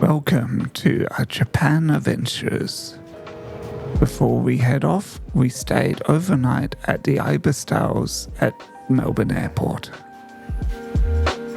Welcome to our Japan Adventures. Before we head off, we stayed overnight at the Ibis Styles at Melbourne Airport.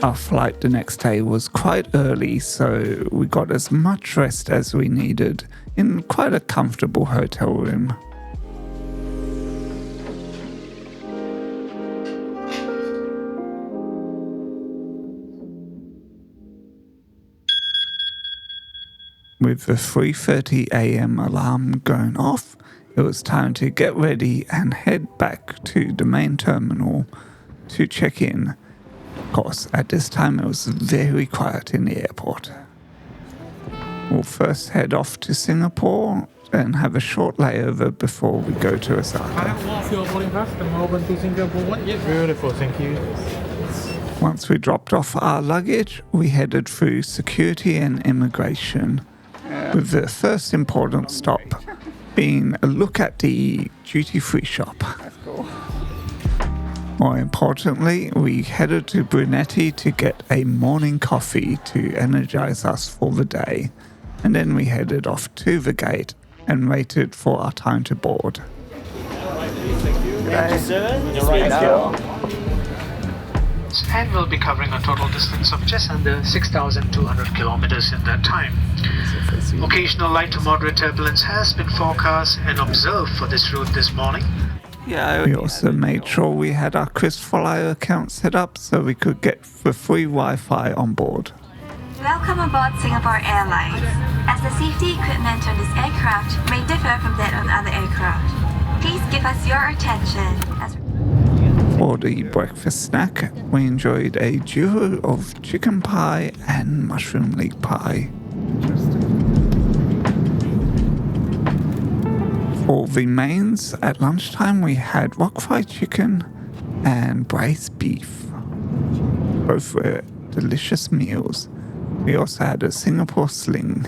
Our flight the next day was quite early, so we got as much rest as we needed in quite a comfortable hotel room. With the 3:30 a.m. alarm going off, it was time to get ready and head back to the main terminal to check in. Of course, at this time it was very quiet in the airport. We'll first head off to Singapore and have a short layover before we go to Osaka. Your boarding pass, the Melbourne to Singapore. Yes, beautiful, thank you. Once we dropped off our luggage, we headed through security and immigration, with the first important stop being a look at the duty-free shop. That's cool. More importantly, we headed to Brunetti to get a morning coffee to energize us for the day, and then we headed off to the gate and waited for our time to board. Thank you, sir. Right now. And we'll be covering a total distance of just under 6,200 kilometers in that time. Occasional light to moderate turbulence has been forecast and observed for this route this morning. We also made sure we had our KrisFlyer account set up so we could get the free Wi-Fi on board. Welcome aboard Singapore Airlines. As the safety equipment on this aircraft may differ from that on other aircraft, please give us your attention as For the breakfast snack, we enjoyed a duo of chicken pie and mushroom leek pie. For the mains, at lunchtime we had wok fried chicken and braised beef. Both were delicious meals. We also had a Singapore sling.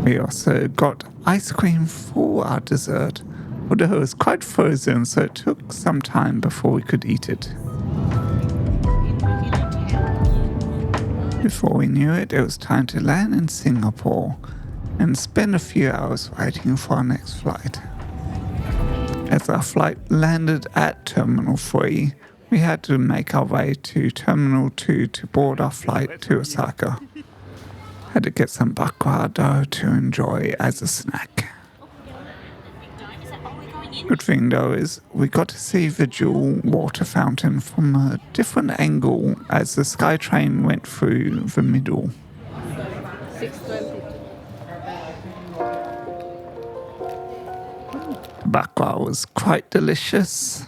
We also got ice cream for our dessert, although it was quite frozen, so it took some time before we could eat it. Before we knew it, it was time to land in Singapore and spend a few hours waiting for our next flight. As our flight landed at Terminal 3, we had to make our way to Terminal 2 to board our flight to Osaka. Had to get some bakwa dough to enjoy as a snack. Good thing though is we got to see the Jewel water fountain from a different angle as the SkyTrain went through the middle. The bakwa was quite delicious.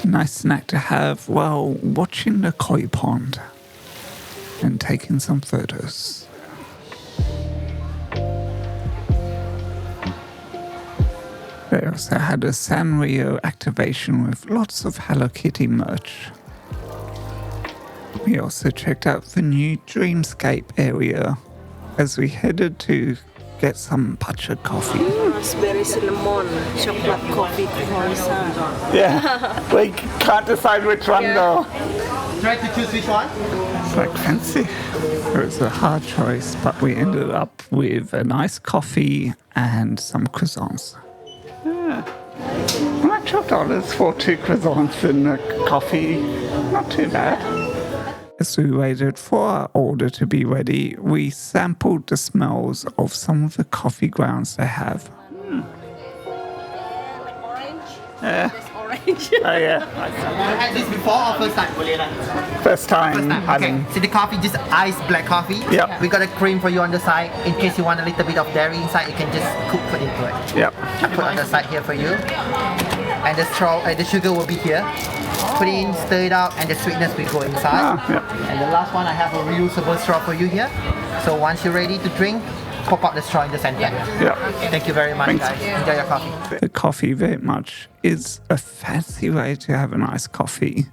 Nice snack to have while watching the koi pond and taking some photos. They also had a Sanrio activation with lots of Hello Kitty merch. We also checked out the new Dreamscape area as we headed to get some matcha coffee. Raspberry cinnamon, chocolate coffee croissant. Yeah, we can't decide which one though. Try to choose which one? It's like fancy. It was a hard choice, but we ended up with a nice coffee and some croissants. Like $12 for 2 croissants and a coffee, not too bad. As we waited for our order to be ready, we sampled the smells of some of the coffee grounds they have. Orange? Yeah. This orange. Oh yeah. You had this before or first time? First time having. Okay, so the coffee, just iced black coffee. Yep. We got a cream for you on the side. In case you want a little bit of dairy inside, you can just put into it. Yep. I put on the side here for you. And the sugar will be here. Put it in, stir it out, and the sweetness will go inside. Yep. And the last one, I have a reusable straw for you here. So once you're ready to drink, pop out the straw in the center. Yep. Thank you very much, Thanks. guys. Enjoy your coffee. The coffee very much is a fancy way to have a nice coffee.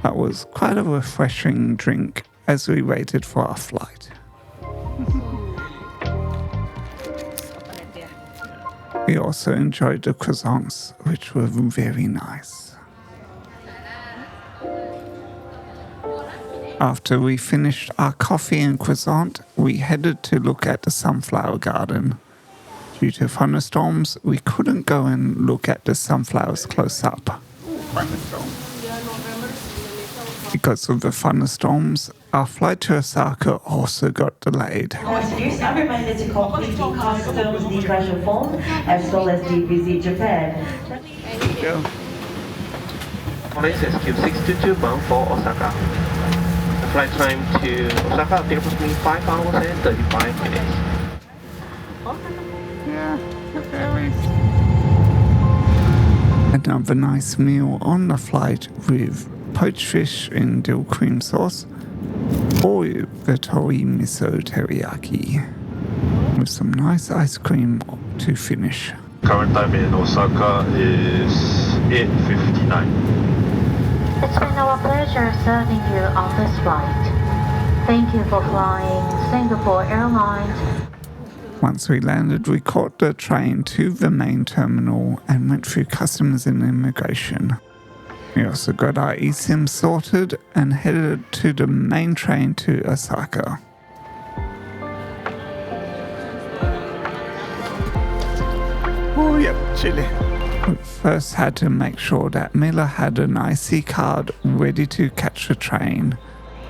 That was quite a refreshing drink as we waited for our flight. We also enjoyed the croissants, which were very nice. After we finished our coffee and croissant, we headed to look at the sunflower garden. Due to thunderstorms, we couldn't go and look at the sunflowers close up. Because of the thunderstorms, our flight to Osaka also got delayed. Passengers are reminded to complete the customs declaration form as well as the Visit Japan. Police SQ622 bound for Osaka. The flight time to Osaka will be approximately 5 hours and 35 minutes. Yeah, very. Another nice meal on the flight with poached fish in dill cream sauce or the tori miso teriyaki with some nice ice cream to finish. Current time in Osaka is 8:59. It's been our pleasure serving you on this flight. Thank you for flying Singapore Airlines. Once we landed, we caught the train to the main terminal and went through customs and immigration. We also got our eSIM sorted and headed to the main train to Osaka. Oh, yep, chilly. We first had to make sure that Miller had an IC card ready to catch the train.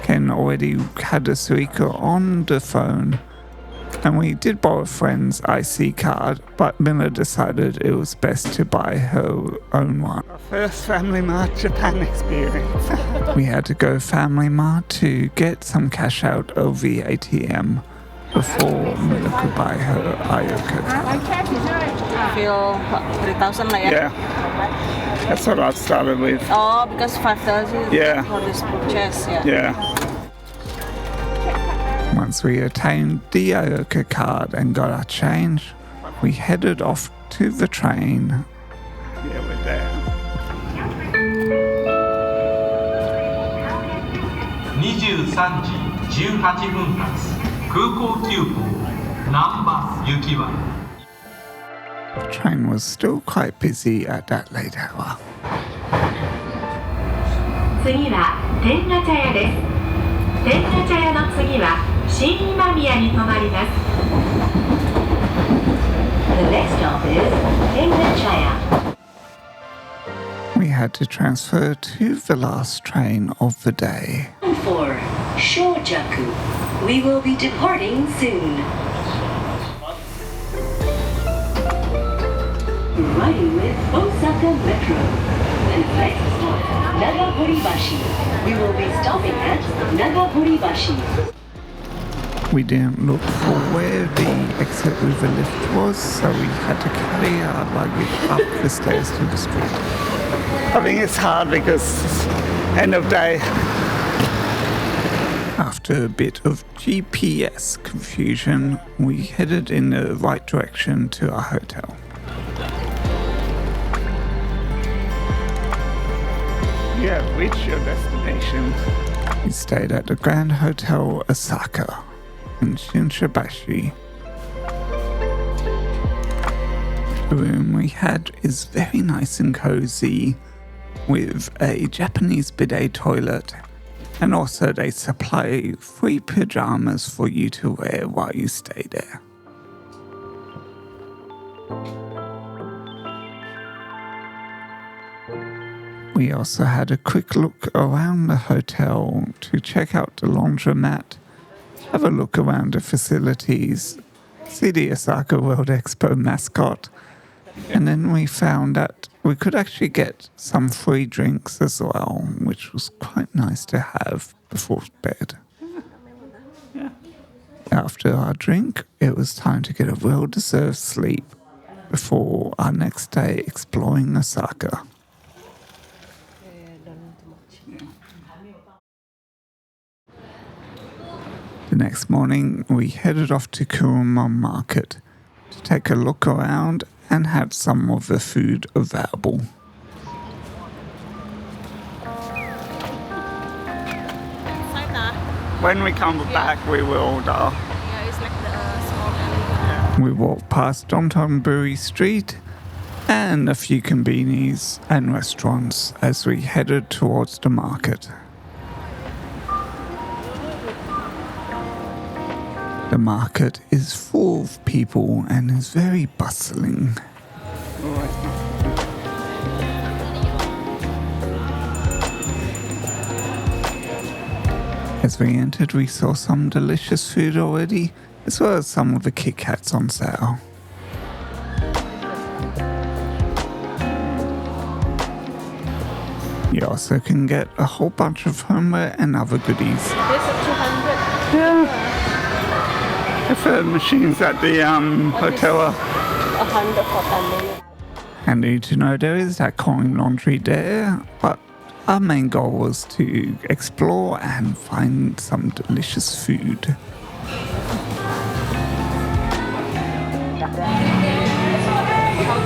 Ken already had a speaker on the phone, and we did borrow a friend's IC card, but Miller decided it was best to buy her own one. Our first Family Mart Japan experience. We had to go Family Mart to get some cash out of the ATM before Miller could buy her Ioka card. Feel 3,000 like Yeah, that's what I started with. Oh, because 5,000 Yeah. for this purchase, yeah. Yeah. Once we attained the Ioka card and got our change, we headed off to the train. Yeah, we're there. 23時18分発空港急行難波行きは The train was still quite busy at that late hour. 次は天下茶屋です。天下茶屋の次は新今宮に停まります。The next stop is Tenga Chaya. We had to transfer to the last train of the day. For Shojaku, we will be departing soon. Riding with Osaka Metro. The next stop, Nagahoribashi. We will be stopping at Nagahoribashi. We didn't look for where the exit of the lift was, so we had to carry our luggage up the stairs to the street. I think it's hard because end of day. After a bit of GPS confusion, we headed in the right direction to our hotel. You have reached your destination. We stayed at the Grand Hotel Osaka in Shinshibashi. The room we had is very nice and cozy, with a Japanese bidet toilet, and also they supply free pajamas for you to wear while you stay there. We also had a quick look around the hotel to check out the laundromat, have a look around the facilities, see the Osaka World Expo mascot, and then we found that we could actually get some free drinks as well, which was quite nice to have before bed. After our drink, it was time to get a well-deserved sleep before our next day exploring Osaka. The next morning, we headed off to Kuromon Market to take a look around and have some of the food available. When we come back, we will order. Yeah, it's like the small alley. We walked past Dotonbori Street and a few convenies and restaurants as we headed towards the market. The market is full of people and is very bustling. As we entered, we saw some delicious food already, as well as some of the Kit Kats on sale. You also can get a whole bunch of homeware and other goodies. This is 200. Yeah. The machines at the hotel are 100 for 10 minutes. handy to know there is that coin laundry there, but our main goal was to explore and find some delicious food. How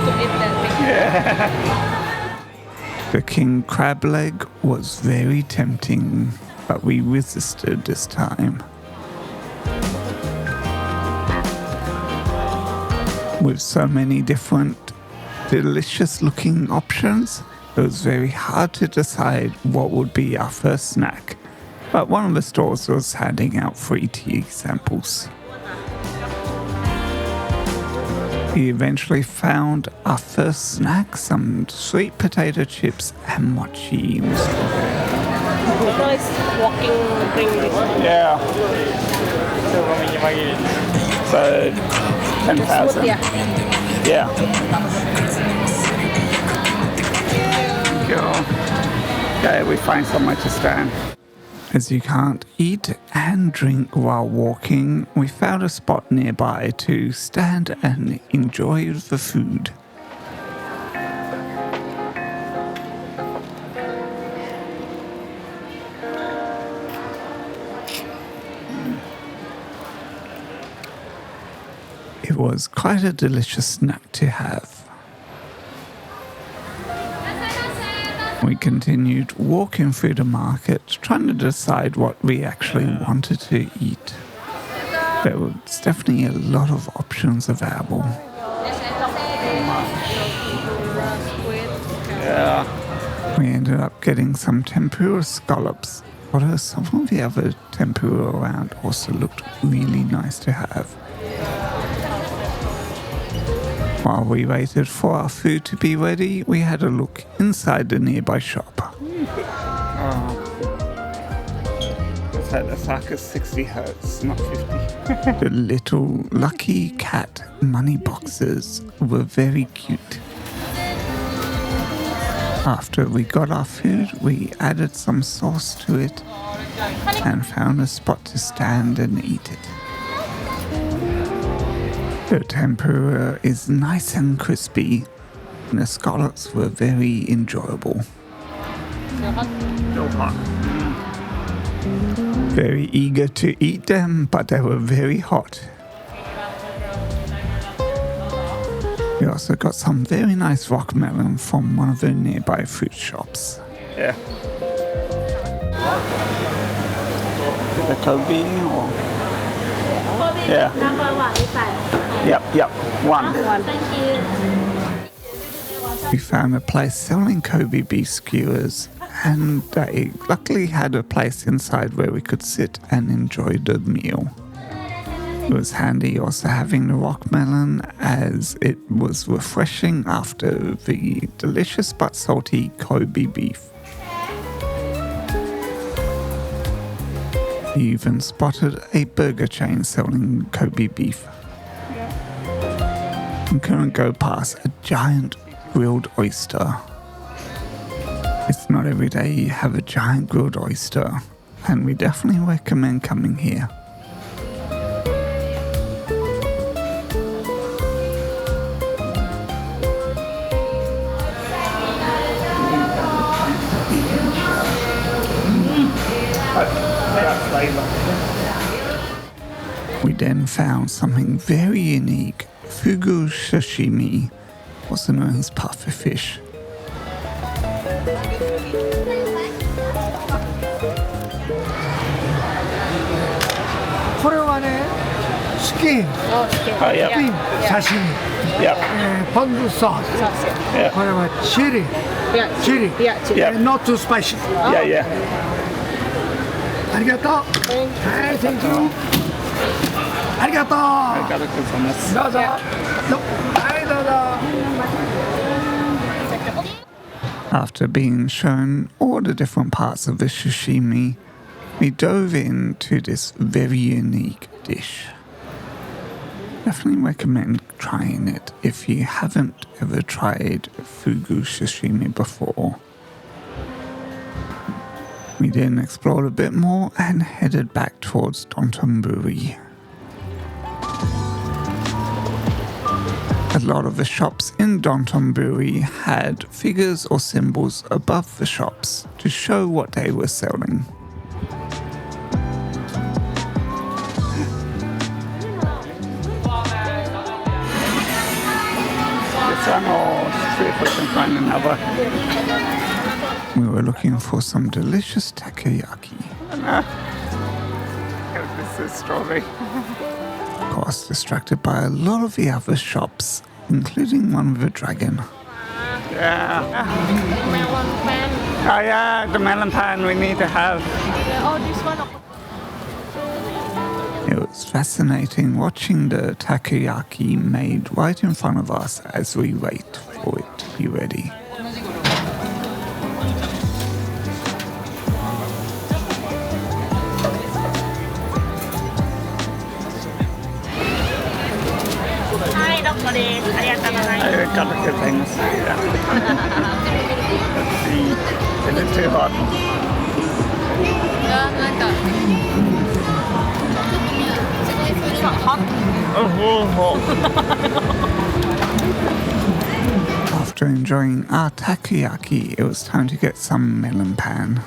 to eat that thing? Yeah. The king crab leg was very tempting, but we resisted this time. With so many different delicious looking options, it was very hard to decide what would be our first snack, but one of the stores was handing out free tea samples. We eventually found our first snack, some sweet potato chips and mochi. Nice walking drink. Yeah. So 10,000. Yeah. Okay, we find somewhere to stand. As you can't eat and drink while walking, we found a spot nearby to stand and enjoy the food. It was quite a delicious snack to have. We continued walking through the market, trying to decide what we actually wanted to eat. There was definitely a lot of options available. Yeah. We ended up getting some tempura scallops, although some of the other tempura around also looked really nice to have. While we waited for our food to be ready, we had a look inside the nearby shop. It's at Osaka 60 hertz, not 50. The little lucky cat money boxes were very cute. After we got our food, we added some sauce to it and found a spot to stand and eat it. The tempura is nice and crispy, and the scallops were very enjoyable. Very eager to eat them, but they were very hot. We also got some very nice rock melon from one of the nearby fruit shops. Yeah. The Kobe or? Yeah. Number one is fine. Yep, one. Thank you. We found a place selling Kobe beef skewers, and they luckily had a place inside where we could sit and enjoy the meal. It was handy also having the rock melon, as it was refreshing after the delicious but salty Kobe beef. We even spotted a burger chain selling Kobe beef. We couldn't go past a giant grilled oyster. It's not every day you have a giant grilled oyster, and we definitely recommend coming here. We then found something very unique, fugu sashimi, also known as pufferfish. Skin. Skin sashimi. Pondu sauce. Chili. Chili. Not too spicy. Arigato. Thank you. After being shown all the different parts of the sashimi, we dove into this very unique dish. Definitely recommend trying it if you haven't ever tried fugu sashimi before. We then explored a bit more and headed back towards Dotonbori. A lot of the shops in Dotonbori had figures or symbols above the shops to show what they were selling. This one, or see if we can find another. We were looking for some delicious takoyaki. This is strawberry. Of course, distracted by a lot of the other shops, including one with a dragon. Yeah. Melon pan. Oh yeah, the melon pan we need to have. Oh, this one. It was fascinating watching the takoyaki made right in front of us as we wait for it to be ready. Got the good things. Yeah. Let's see. Is it too hot? It's not hot. After enjoying our takoyaki, it was time to get some melon pan.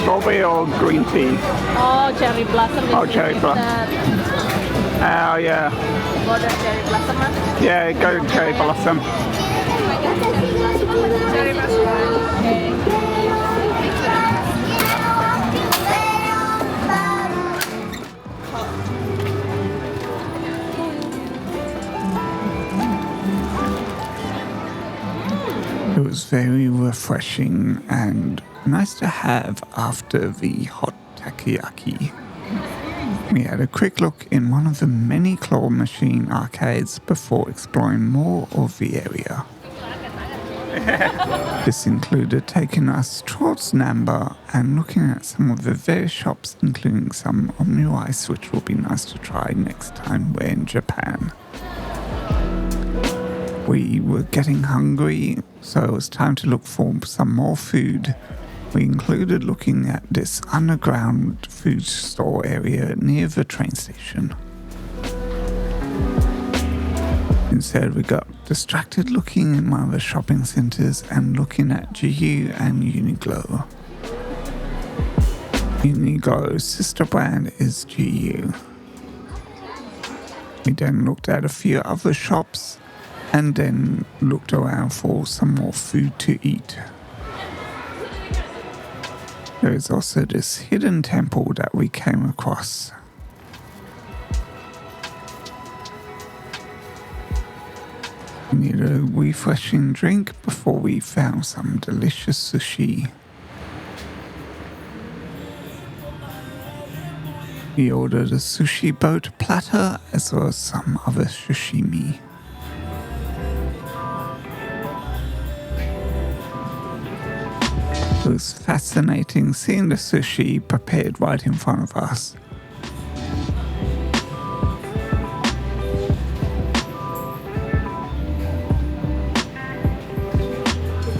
Strawberry or green tea? Oh, cherry blossom. Oh, cherry blossom. Oh, yeah. Go to cherry blossom. Yeah, go cherry blossom. Cherry blossom. Okay. It was very refreshing and nice to have after the hot takoyaki. We had a quick look in one of the many claw machine arcades before exploring more of the area. This included taking us towards Namba and looking at some of the various shops, including some omurice, which will be nice to try next time we're in Japan. We were getting hungry, so it was time to look for some more food. We included looking at this underground food store area near the train station. Instead, we got distracted looking in one of the shopping centres and looking at GU and Uniqlo. Uniqlo's sister brand is GU. We then looked at a few other shops and then looked around for some more food to eat. There is also this hidden temple that we came across. We needed a refreshing drink before we found some delicious sushi. We ordered a sushi boat platter as well as some other sashimi. It was fascinating seeing the sushi prepared right in front of us.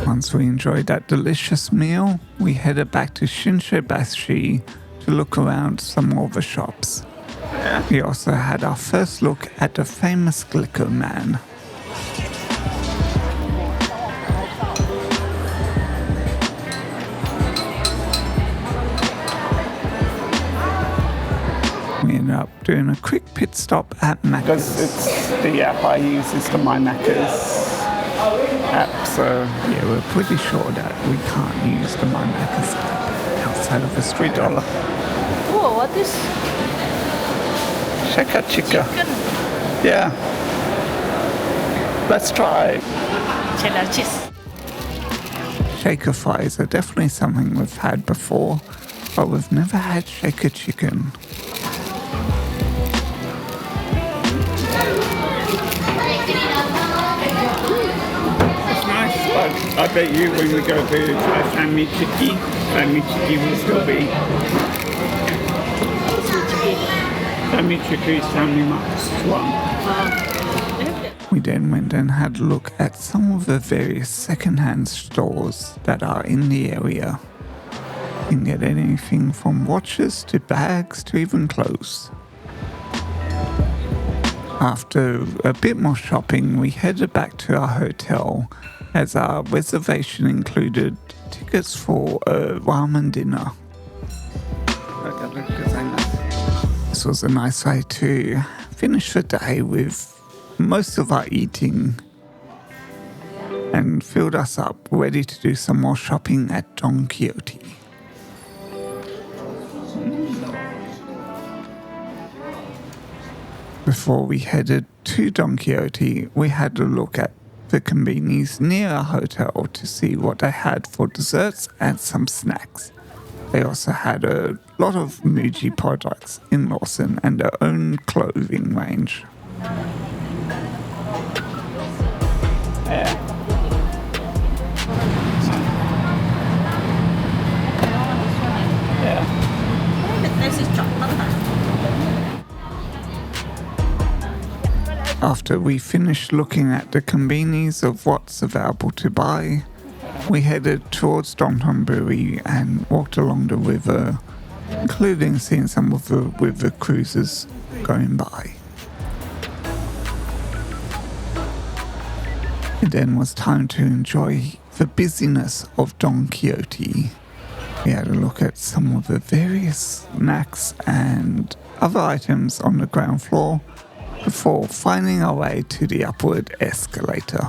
Once we enjoyed that delicious meal, we headed back to Shinsaibashi to look around some more of the shops. We also had our first look at the famous Glico Man. We ended up doing a quick pit stop at Macca's. Because it's the app I use is the My Macca's app, so yeah, we're pretty sure that we can't use the My Macca's app outside of the street dollar. Oh, what is? Shaka chica. Yeah. Let's try. Cheddar cheese. Shaker fries are definitely something we've had before, but we've never had shaker chicken. But I bet you when we go to Family Chiki will still be. Family Chiki is Family Mark's one. We then went and had a look at some of the various second-hand stores that are in the area. You can get anything from watches to bags to even clothes. After a bit more shopping, we headed back to our hotel as our reservation included tickets for a ramen dinner. This was a nice way to finish the day with most of our eating and filled us up ready to do some more shopping at Don Quixote. Before we headed to Don Quixote, we had a look at the convenies near our hotel to see what they had for desserts and some snacks. They also had a lot of Muji products in Lawson and their own clothing range. After we finished looking at the convenies of what's available to buy, we headed towards Dotonbori and walked along the river, including seeing some of the river cruises going by. It then was time to enjoy the busyness of Don Quixote. We had a look at some of the various snacks and other items on the ground floor before finding our way to the upward escalator.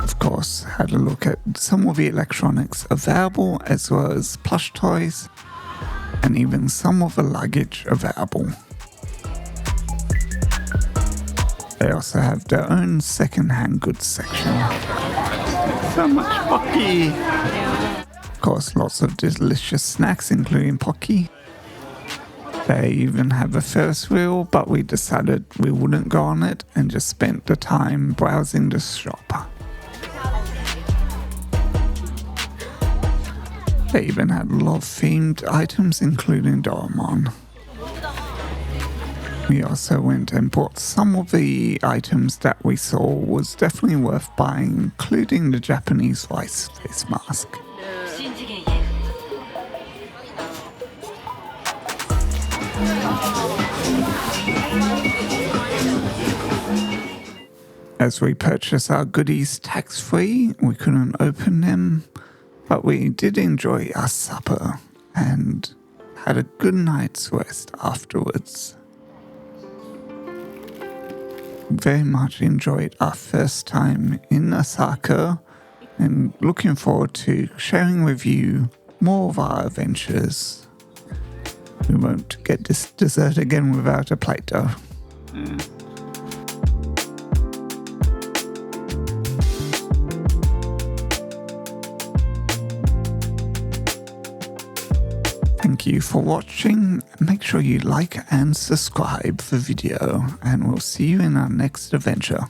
Of course, had a look at some of the electronics available as well as plush toys and even some of the luggage available. They also have their own second-hand goods section. So much pocky! Of course, lots of delicious snacks including pocky. They even have a Ferris wheel, but we decided we wouldn't go on it and just spent the time browsing the shop. They even had a lot of themed items, including Doraemon. We also went and bought some of the items that we saw was definitely worth buying, including the Japanese rice face mask. As we purchased our goodies tax-free, we couldn't open them, but we did enjoy our supper and had a good night's rest afterwards. Very much enjoyed our first time in Osaka and looking forward to sharing with you more of our adventures. We won't get this dessert again without a plate though. Thank you for watching. Make sure you like and subscribe the video, and we'll see you in our next adventure.